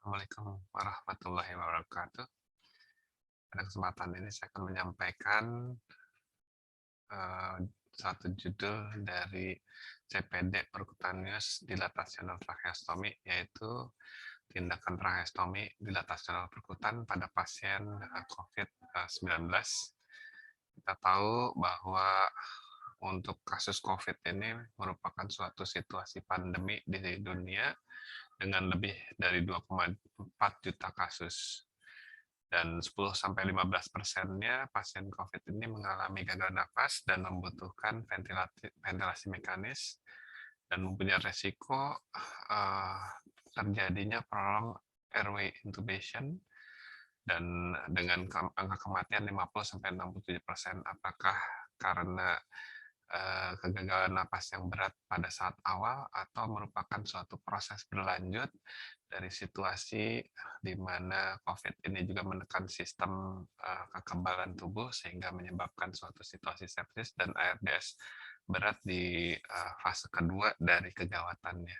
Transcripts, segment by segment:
Assalamualaikum warahmatullahi wabarakatuh. Pada kesempatan ini saya akan menyampaikan eh, satu judul dari CPD Percutaneous Dilatational Tracheostomy, yaitu tindakan tracheostomi dilatasional perkutan pada pasien COVID-19. Kita tahu bahwa untuk kasus COVID ini merupakan suatu situasi pandemi di dunia dengan lebih dari 2,4 juta kasus. Dan 10-15%-nya pasien COVID ini mengalami gagal nafas dan membutuhkan ventilasi mekanis dan mempunyai resiko terjadinya prolong airway intubation dan dengan angka kematian 50-67%. Apakah karena kegagalan napas yang berat pada saat awal atau merupakan suatu proses berlanjut dari situasi di mana COVID ini juga menekan sistem kekebalan tubuh sehingga menyebabkan suatu situasi sepsis dan ARDS berat di fase kedua dari kegawatannya.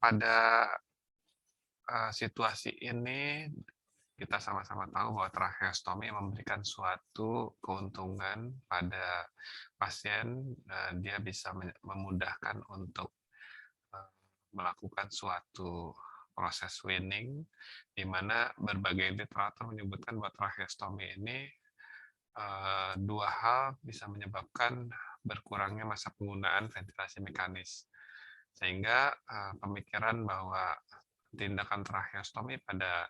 Pada situasi ini kita sama-sama tahu bahwa tracheostomi memberikan suatu keuntungan pada pasien, dia bisa memudahkan untuk melakukan suatu proses weaning, di mana berbagai literatur menyebutkan bahwa tracheostomi ini dua hal bisa menyebabkan berkurangnya masa penggunaan ventilasi mekanis. Sehingga pemikiran bahwa tindakan tracheostomi pada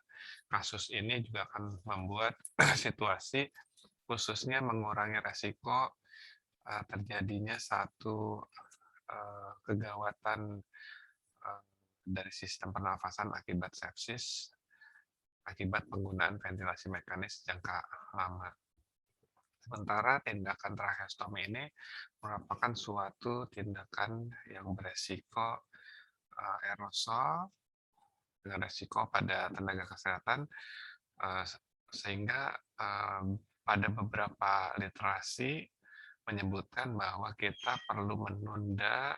kasus ini juga akan membuat situasi khususnya mengurangi resiko terjadinya satu kegawatan dari sistem pernafasan akibat sepsis akibat penggunaan ventilasi mekanis jangka lama. Sementara tindakan tracheostomi ini merupakan suatu tindakan yang beresiko aerosol dengan resiko pada tenaga kesehatan, sehingga pada beberapa literasi menyebutkan bahwa kita perlu menunda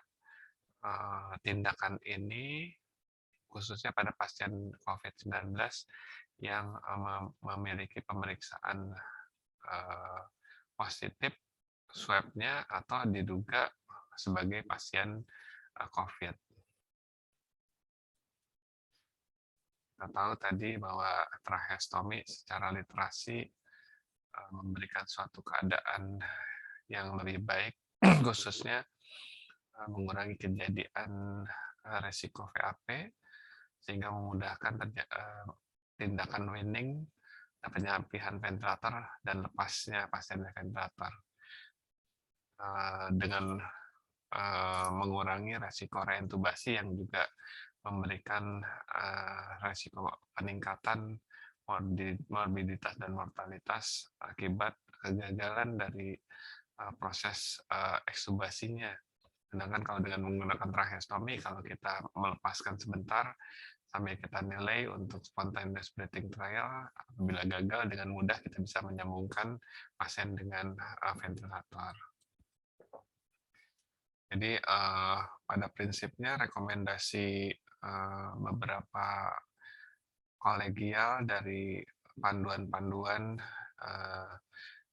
tindakan ini khususnya pada pasien COVID-19 yang memiliki pemeriksaan positif swab-nya atau diduga sebagai pasien COVID. Kita tahu tadi bahwa tracheostomi secara literasi memberikan suatu keadaan yang lebih baik, khususnya mengurangi kejadian resiko VAP, sehingga memudahkan tindakan weaning, penyampaian ventilator, dan lepasnya pasien dari ventilator. Dengan mengurangi resiko reintubasi yang juga memberikan resiko peningkatan morbiditas dan mortalitas akibat kegagalan dari proses ekstubasinya. Sedangkan kalau dengan menggunakan tracheostomi, kalau kita melepaskan sebentar sampai kita nilai untuk spontaneous breathing trial, apabila gagal dengan mudah kita bisa menyambungkan pasien dengan ventilator. Jadi pada prinsipnya rekomendasi beberapa kolegial dari panduan-panduan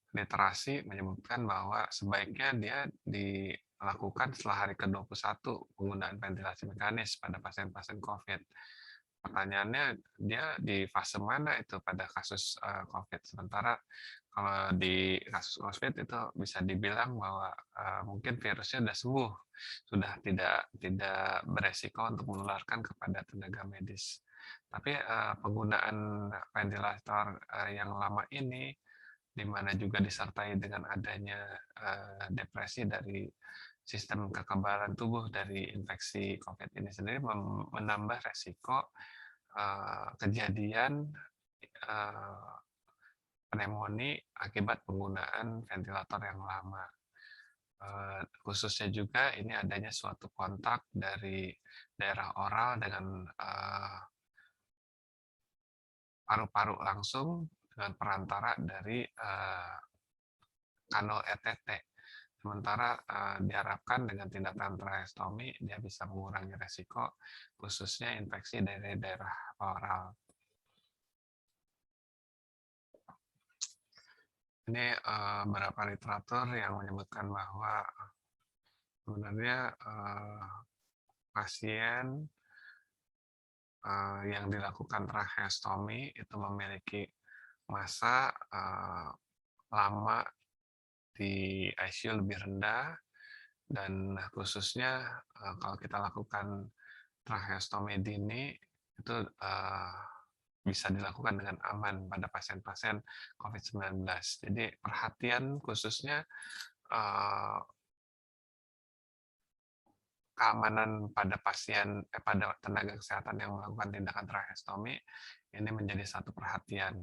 literasi menyebutkan bahwa sebaiknya dia dilakukan setelah hari ke-21 penggunaan ventilasi mekanis pada pasien-pasien COVID. Pertanyaannya, dia di fase mana itu pada kasus COVID? Sementara kalau di kasus COVID itu bisa dibilang bahwa mungkin virusnya sudah sembuh, sudah tidak beresiko untuk menularkan kepada tenaga medis. Tapi penggunaan ventilator yang lama ini, di mana juga disertai dengan adanya depresi dari sistem kekebalan tubuh dari infeksi COVID ini sendiri menambah resiko kejadian pneumonia akibat penggunaan ventilator yang lama. Khususnya juga ini adanya suatu kontak dari daerah oral dengan paru-paru langsung dengan perantara dari kanal ETT. Sementara, diharapkan dengan tindakan tracheostomi dia bisa mengurangi resiko khususnya infeksi dari daerah oral. Ini, beberapa literatur yang menyebutkan bahwa sebenarnya, pasien, yang dilakukan tracheostomi itu memiliki masa, lama di ICU lebih rendah dan khususnya, kalau kita lakukan tracheostomi dini itu, bisa dilakukan dengan aman pada pasien-pasien COVID-19. Jadi perhatian khususnya, eee, keamanan pada pada tenaga kesehatan yang melakukan tindakan tracheostomi ini menjadi satu perhatian.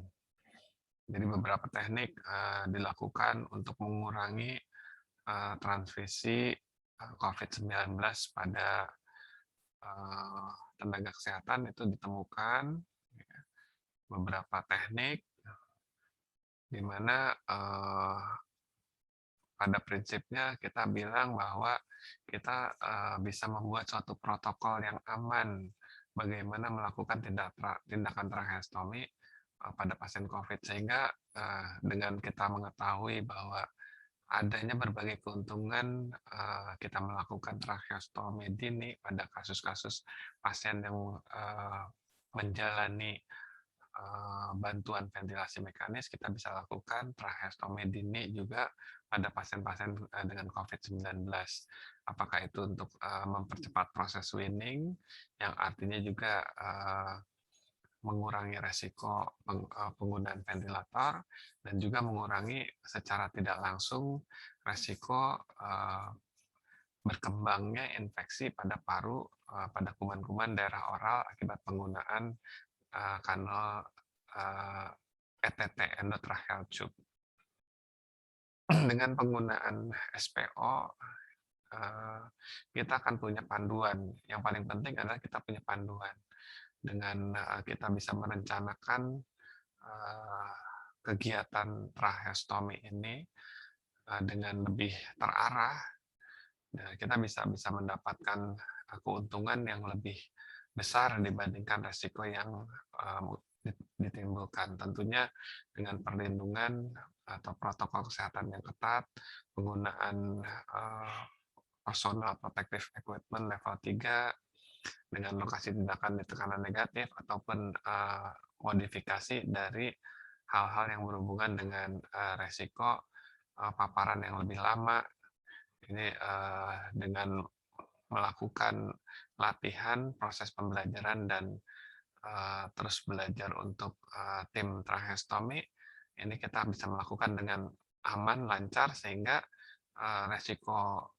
Jadi beberapa teknik, dilakukan untuk mengurangi, transmisi, COVID-19 pada, eee, tenaga kesehatan itu ditemukan ya, beberapa teknik di mana, pada prinsipnya kita bilang bahwa kita, bisa membuat suatu protokol yang aman bagaimana melakukan tindakan tracheostomi, pada pasien COVID. Sehingga, dengan kita mengetahui bahwa adanya berbagai keuntungan, kita melakukan tracheostomi dini pada kasus-kasus pasien yang, menjalani bantuan ventilasi mekanis, kita bisa lakukan tracheostomi dini juga pada pasien-pasien dengan COVID-19. Apakah itu untuk mempercepat proses weaning, yang artinya juga mengurangi resiko penggunaan ventilator, dan juga mengurangi secara tidak langsung resiko berkembangnya infeksi pada paru pada kuman-kuman daerah oral akibat penggunaan kanal ETT, endotracheal tube. Dengan penggunaan SPO, kita akan punya panduan. Yang paling penting adalah kita punya panduan. Dengan kita bisa merencanakan kegiatan tracheostomi ini dengan lebih terarah, kita bisa mendapatkan keuntungan yang lebih besar dibandingkan resiko yang ditimbulkan. Tentunya dengan perlindungan atau protokol kesehatan yang ketat, penggunaan personal protective equipment level 3 dengan lokasi tindakan di tekanan negatif ataupun modifikasi dari hal-hal yang berhubungan dengan resiko paparan yang lebih lama. Ini dengan melakukan latihan, proses pembelajaran, dan terus belajar untuk tim tracheostomi, ini kita bisa melakukan dengan aman, lancar, sehingga resiko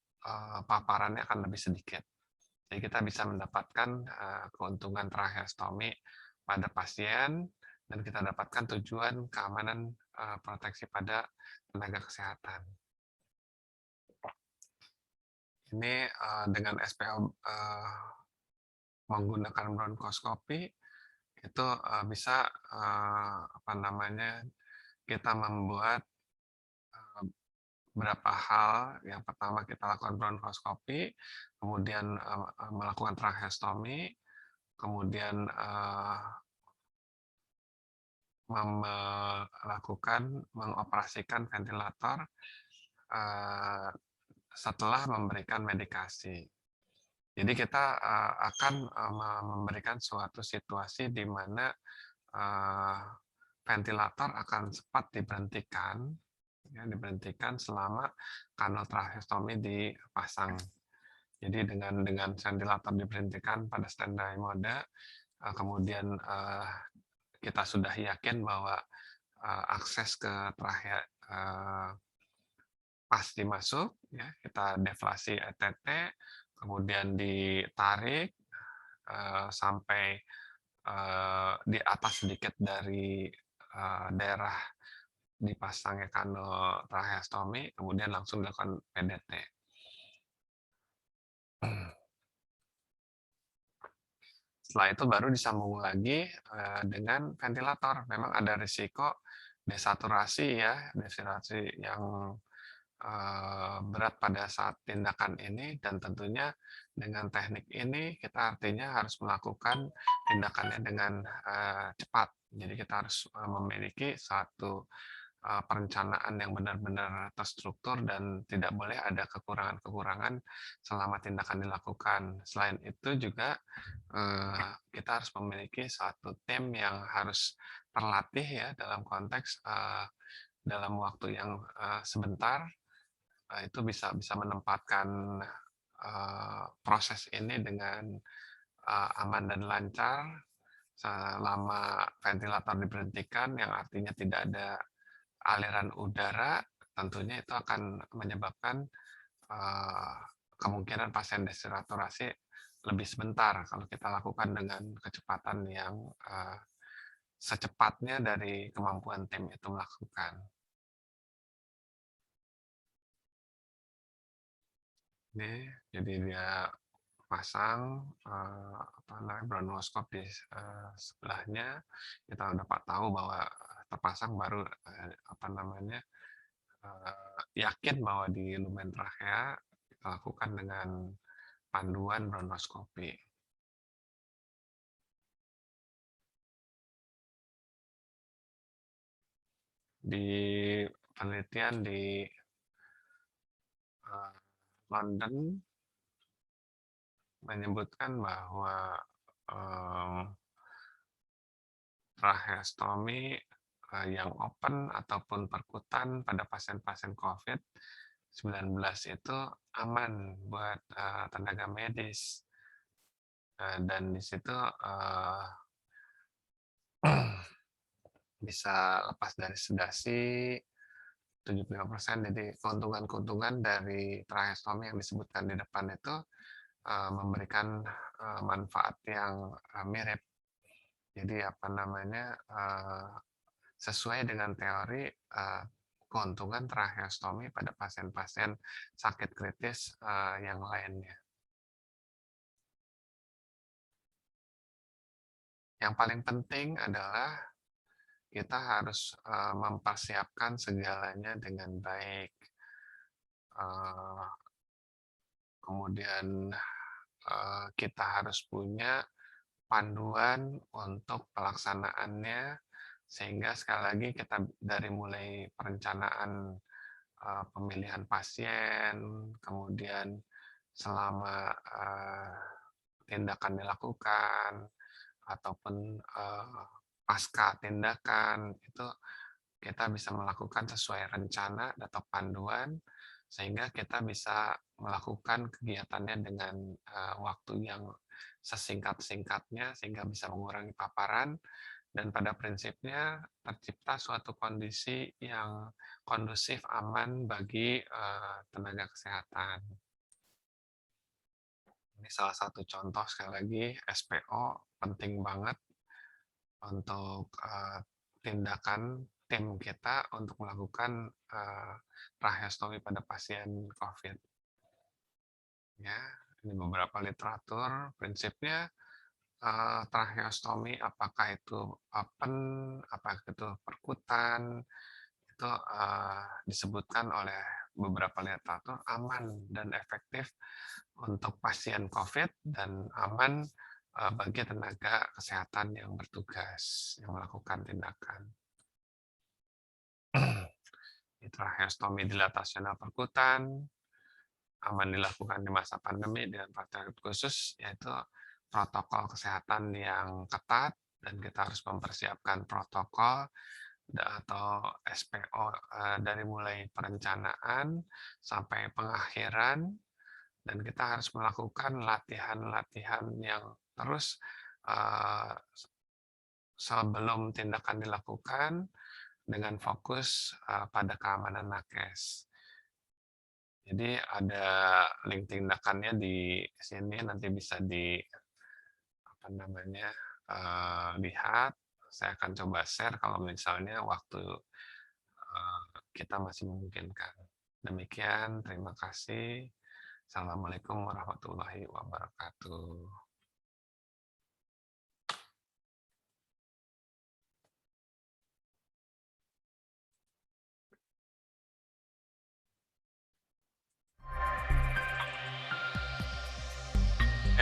paparannya akan lebih sedikit. Jadi kita bisa mendapatkan keuntungan tracheostomi pada pasien, dan kita dapatkan tujuan keamanan proteksi pada tenaga kesehatan. Ini dengan SPO menggunakan bronkoskopi itu bisa apa namanya, kita membuat beberapa hal. Yang pertama kita lakukan bronkoskopi, kemudian melakukan tracheostomi, kemudian mengoperasikan ventilator setelah memberikan medikasi. Jadi kita akan memberikan suatu situasi di mana ventilator akan sempat diberhentikan, ya, diberhentikan selama kanal tracheostomi dipasang. Jadi dengan ventilator diberhentikan pada standby mode, kemudian kita sudah yakin bahwa akses ke trachea pasti masuk, ya, kita deflasi ETT, kemudian ditarik sampai di atas sedikit dari daerah dipasangnya kanal tracheostomi, kemudian langsung dilakukan PDT. Setelah itu baru disambung lagi dengan ventilator. Memang ada risiko desaturasi, ya, desaturasi yang berat pada saat tindakan ini dan tentunya dengan teknik ini kita artinya harus melakukan tindakannya dengan, cepat. Jadi kita harus, memiliki satu perencanaan yang benar-benar terstruktur dan tidak boleh ada kekurangan-kekurangan selama tindakan dilakukan. Selain itu juga, kita harus memiliki satu tim yang harus terlatih ya dalam konteks, dalam waktu yang, sebentar, itu bisa bisa menempatkan, proses ini dengan, aman dan lancar selama ventilator diberhentikan, yang artinya tidak ada aliran udara, tentunya itu akan menyebabkan, eee, kemungkinan pasien desaturasi lebih sebentar kalau kita lakukan dengan kecepatan yang, secepatnya dari kemampuan tim itu melakukan. Ini jadi dia pasang, apa namanya, bronkoskop di, sebelahnya, kita dapat tahu bahwa terpasang baru, apa namanya, yakin bahwa di lumen trachea kita lakukan dengan panduan bronkoskopi. Di penelitian di, London menyebutkan bahwa, eee, tracheostomy, yang open ataupun perkutan pada pasien-pasien COVID-19 itu aman buat, tenaga medis, dan di situ, bisa lepas dari sedasi 75%. Jadi keuntungan-keuntungan dari tracheostomy yang disebutkan di depan itu, memberikan, manfaat yang, mirip. Jadi apa namanya, sesuai dengan teori, keuntungan tracheostomy pada pasien-pasien sakit kritis, yang lainnya. Yang paling penting adalah kita harus, mempersiapkan segalanya dengan baik, eee, kemudian, kita harus punya panduan untuk pelaksanaannya, sehingga sekali lagi kita dari mulai perencanaan, pemilihan pasien, kemudian selama, tindakan dilakukan, ataupun, pasca tindakan, itu kita bisa melakukan sesuai rencana atau panduan, sehingga kita bisa melakukan kegiatannya dengan, waktu yang sesingkat-singkatnya, sehingga bisa mengurangi paparan dan pada prinsipnya tercipta suatu kondisi yang kondusif, aman bagi, tenaga kesehatan. Ini salah satu contoh sekali lagi SPO penting banget untuk, tindakan tim kita untuk melakukan, tracheostomy pada pasien COVID, ya. Ini beberapa literatur, prinsipnya, tracheostomy apakah itu open, apakah itu perkutan, itu, disebutkan oleh beberapa literatur aman dan efektif untuk pasien COVID dan aman, bagi tenaga kesehatan yang bertugas, yang melakukan tindakan. Tracheostomy dilatasional perkutan, aman dilakukan di masa pandemi dengan praktek khusus, yaitu protokol kesehatan yang ketat dan kita harus mempersiapkan protokol atau SPO, dari mulai perencanaan sampai pengakhiran dan kita harus melakukan latihan-latihan yang terus, eee, sebelum tindakan dilakukan dengan fokus, pada keamanan nakes. Jadi ada link tindakannya di sini nanti bisa di apa namanya, lihat. Saya akan coba share kalau misalnya waktu, kita masih memungkinkan. Demikian, terima kasih. Assalamualaikum warahmatullahi wabarakatuh.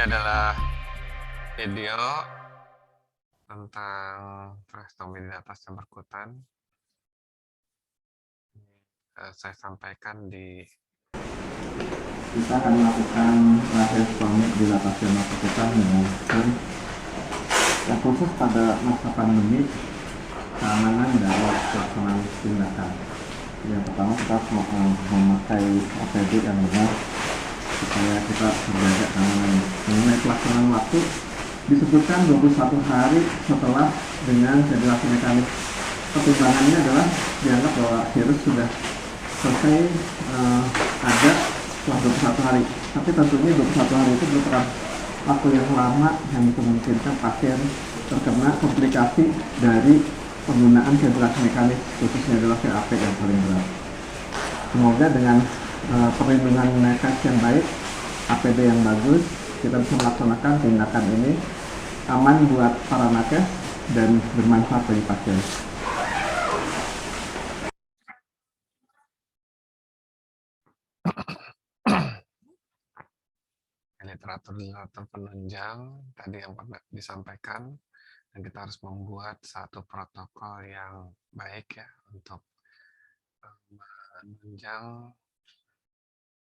adalah video tentang tracheostomidiatas yang berkutan. Saya sampaikan kita akan melakukan tracheostomi dilatasi yang berkutan dengan sistem yang khusus pada masa pandemi keamanan dari pelaksanaan tindakan. Yang pertama kita harus memakai APD yang benar supaya kita terjaga keamanannya. Mengenai pelaksanaan waktu disebutkan 21 hari setelah dengan ventilasi mekanik. Pertimbangannya adalah dianggap bahwa virus sudah selesai ada setelah 21 hari. Tapi tentunya 21 hari itu merupakan waktu yang lama yang memungkinkan pasien terkena komplikasi dari penggunaan ventilasi mekanik, khususnya adalah VAP yang paling berat. Semoga dengan perlindungan nakes yang baik, APD yang bagus, kita bisa melaksanakan tindakan ini aman buat para nakes dan bermanfaat bagi pasien. literatur penunjang tadi yang pernah disampaikan, dan kita harus membuat satu protokol yang baik ya untuk menunjang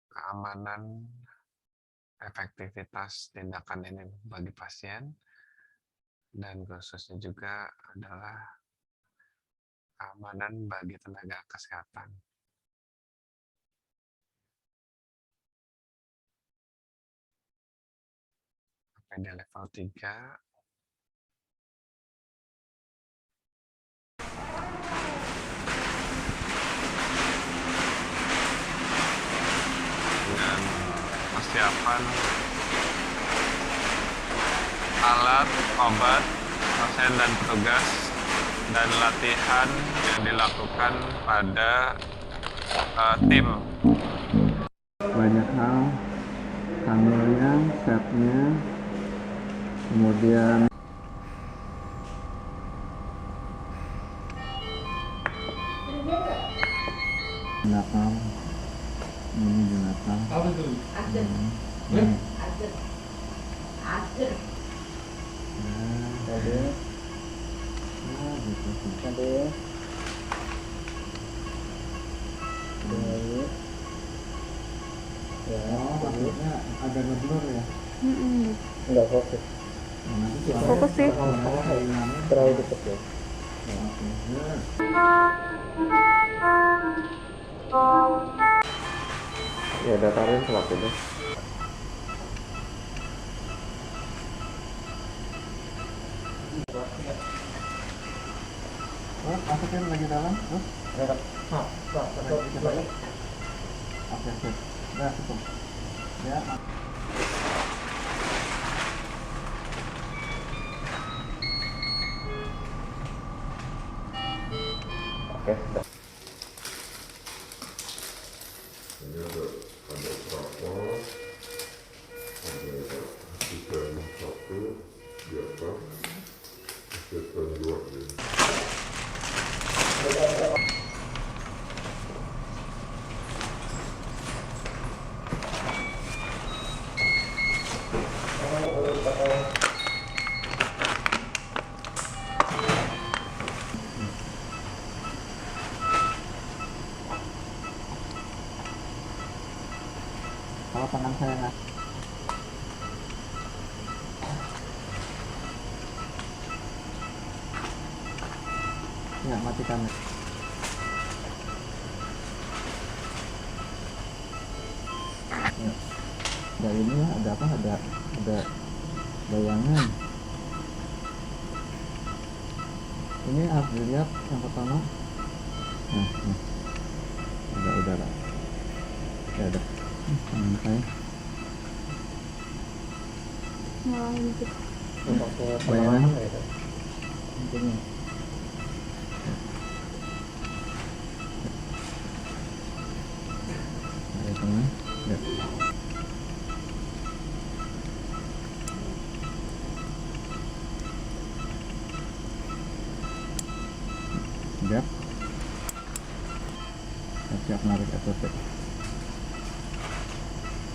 keamanan efektivitas tindakan ini bagi pasien, dan khususnya juga adalah keamanan bagi tenaga kesehatan. APD level 3 dengan persiapan alat, obat, pasien dan petugas, dan latihan yang dilakukan pada tim. Banyak hal, panelnya, setnya, kemudian binatang, ini binatang. Apa itu? Agen. Agen. Ada. Nah, gitu. Ada. Dari. Ya, maksudnya ada ngeblur ya? Enggak fokus. Fokus sih. Terlalu dekat ya. Ya, datarin selakunya. Masukin lagi dalam, terus? Oke, sip. Udah cukup. Ya. Oke, sudah. Ini ada trapor, ada asisten satu di atas, asisten dua di Kalau tangan saya nggak. Ya, matikan. Ya. Ada ini ya, ada apa? Ada bayangan. Ini harus dilihat yang pertama. Nah. Udah lah. Ya udah. Sampai. Bayangan. Mungkin. Ada tengah. Ya. Siap. Siap narik episode.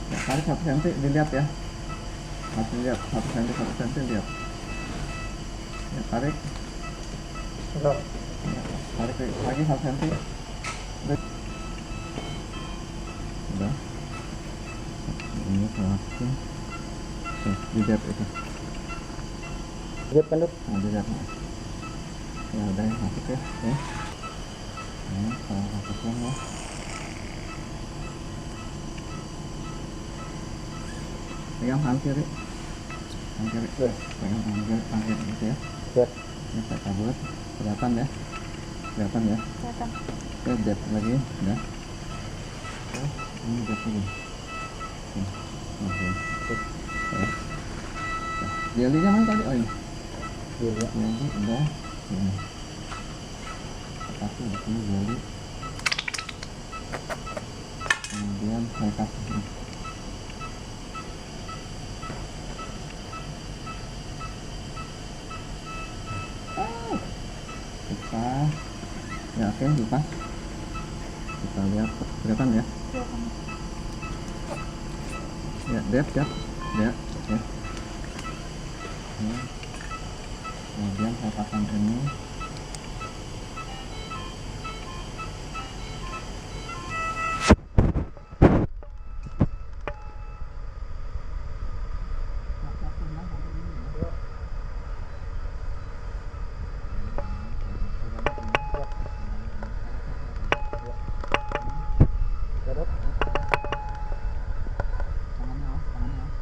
Ya, tarik 1 cm dilihat ya. Masih lihat 1 cm lihat. Ya, tarik. Ya, tarik lagi 1 cm. Udah. Ini satu. Di depth itu. Dep kan Dok? Nah, di depth. Ya udah ya, masuk ya. Oke. Ini salah masukkan ya. Pegang tangan kiri. Tangan kiri. Pegang tangan kiri gitu ya. Siap. Ini saya cabut. Kelihatan ya. Kelihatan ya. Kelihatan. Oke, depth lagi. Udah. Oke, ini depth lagi. Oke. Ya. Jelinya mana tadi? Oh ini. Jeli. Jeli udah. Ini. Kasih di sini jeli. Kemudian saya kasih ini. Kita ya oke lepas. Kita lihat kelihatan ya. Kelihatan. Ya, depth ya. Ya, oke. Ini. Kemudian saya pasang ini. Ya Dok. Tangannya awas, tangannya awas.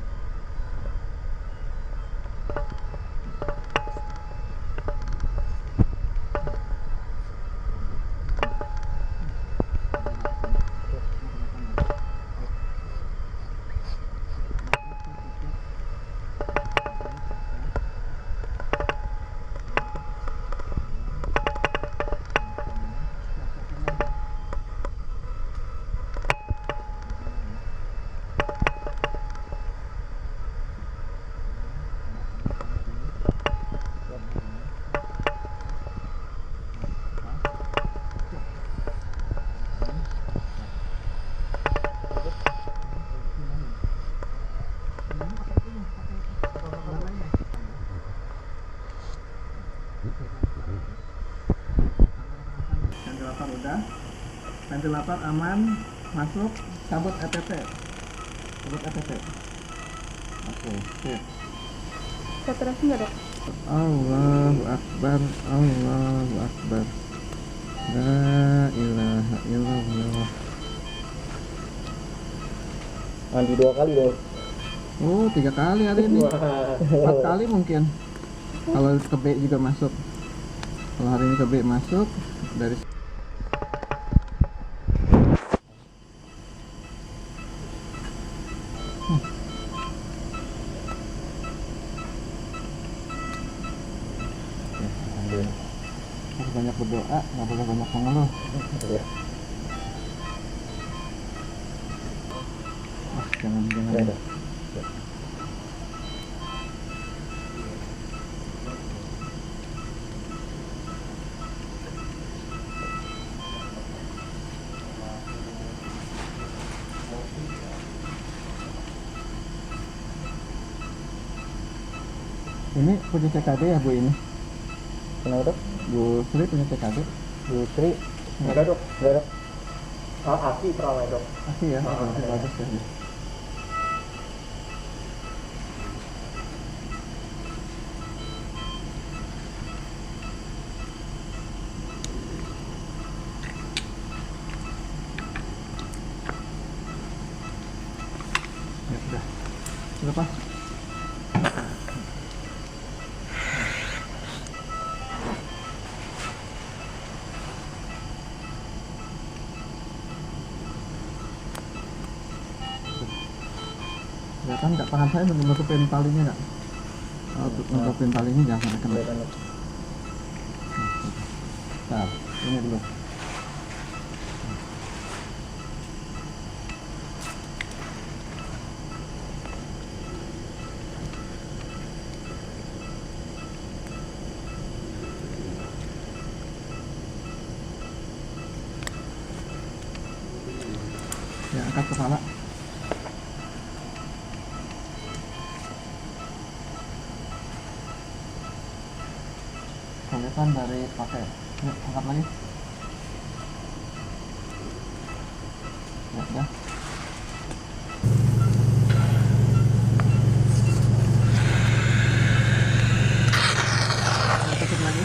Ventilator udah, ventilator aman, masuk, cabut ETT, cabut ETT. Oke, sip. Saturasi nggak Dok? Allahu Akbar, Allahu Akbar. La ilaha illallah. Mandi 2 kali Dok. Oh, 3 kali hari ini. 4 kali mungkin. Kalau ke B juga masuk. Kalau hari ini ke B masuk dari harus banyak berdoa, nggak boleh banyak mengeluh. Ya. Jangan Ya, Dok. Ini punya CKD ya Bu ini? Kenapa Dok? Bu Sri punya CKD? Bu Sri? Nggak ada Dok. Nggak ada. Aki pernah Dok. Masih ya? Masih bagus ya. Ya sudah. Lepas. Kelihatan nggak tangan saya nutupin talinya nggak? Oh, nutupin talinya jangan sampai kena. Kelihatan Dok. Nah, ini dulu. Ya, angkat kepala. kesulitan dari pakai. Yuk, angkat lagi. Ya, tutup lagi.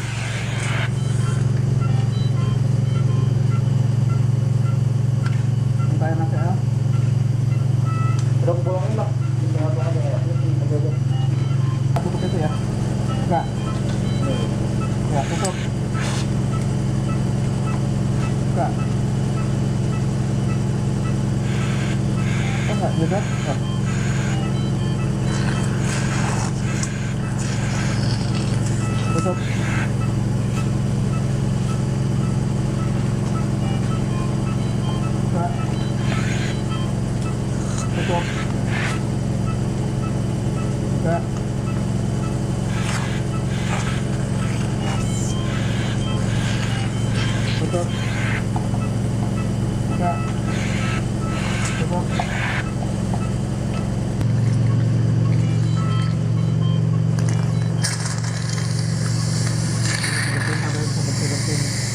Buka air nasi ya. Udah kupulangin bang, di tengah-tengah ya, ini aja. Tutup itu ya. Enggak. Ya, tutup. Buka. Oh, enggak, juga. Oh. Tutup. Buka. Tutup. Buka. Tutup. Buka. Tutup.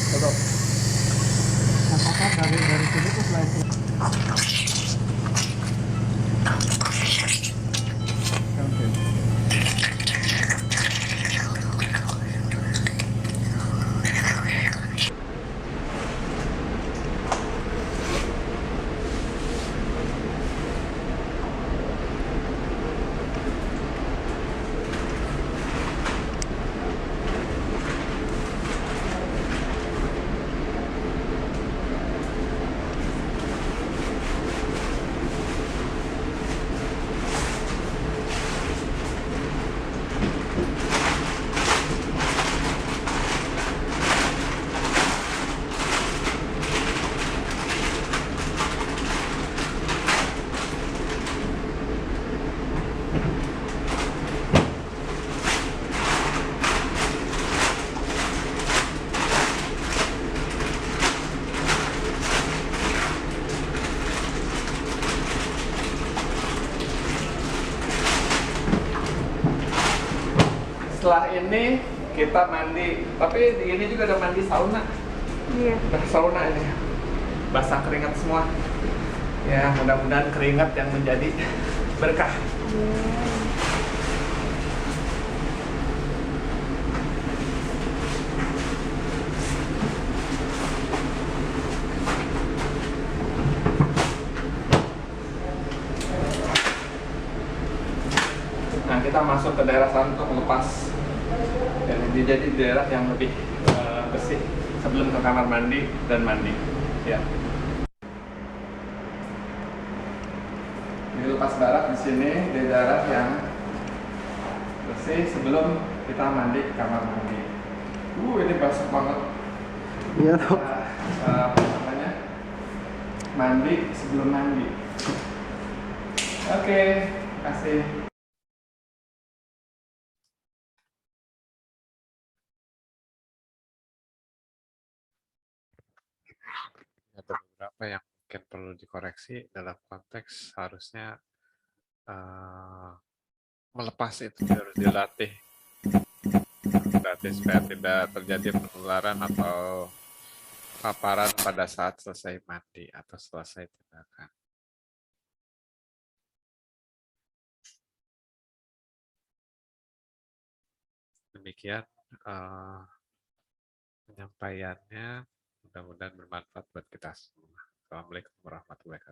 Tutup. Apakah dari sini tuh selain itu? Oke. Setelah ini kita mandi, tapi di ini juga ada mandi sauna. Iya. Udah sauna ini, basah keringat semua. Ya mudah-mudahan keringat yang menjadi berkah. Nah kita masuk ke daerah sana untuk melepas. Dan ini jadi daerah yang lebih bersih sebelum ke kamar mandi dan mandi. Ya. Ini lepas barat di sini di daerah yang bersih sebelum kita mandi ke kamar mandi. Ini basah banget. Iya dok. Apa namanya? Mandi sebelum mandi. Oke, kasih. Ada beberapa yang mungkin perlu dikoreksi dalam konteks harusnya melepas itu harus dilatih supaya tidak terjadi penularan atau paparan pada saat selesai mandi atau selesai tindakan. Demikian penyampaiannya, mudah-mudahan bermanfaat buat kita semua. Assalamualaikum warahmatullahi wabarakatuh.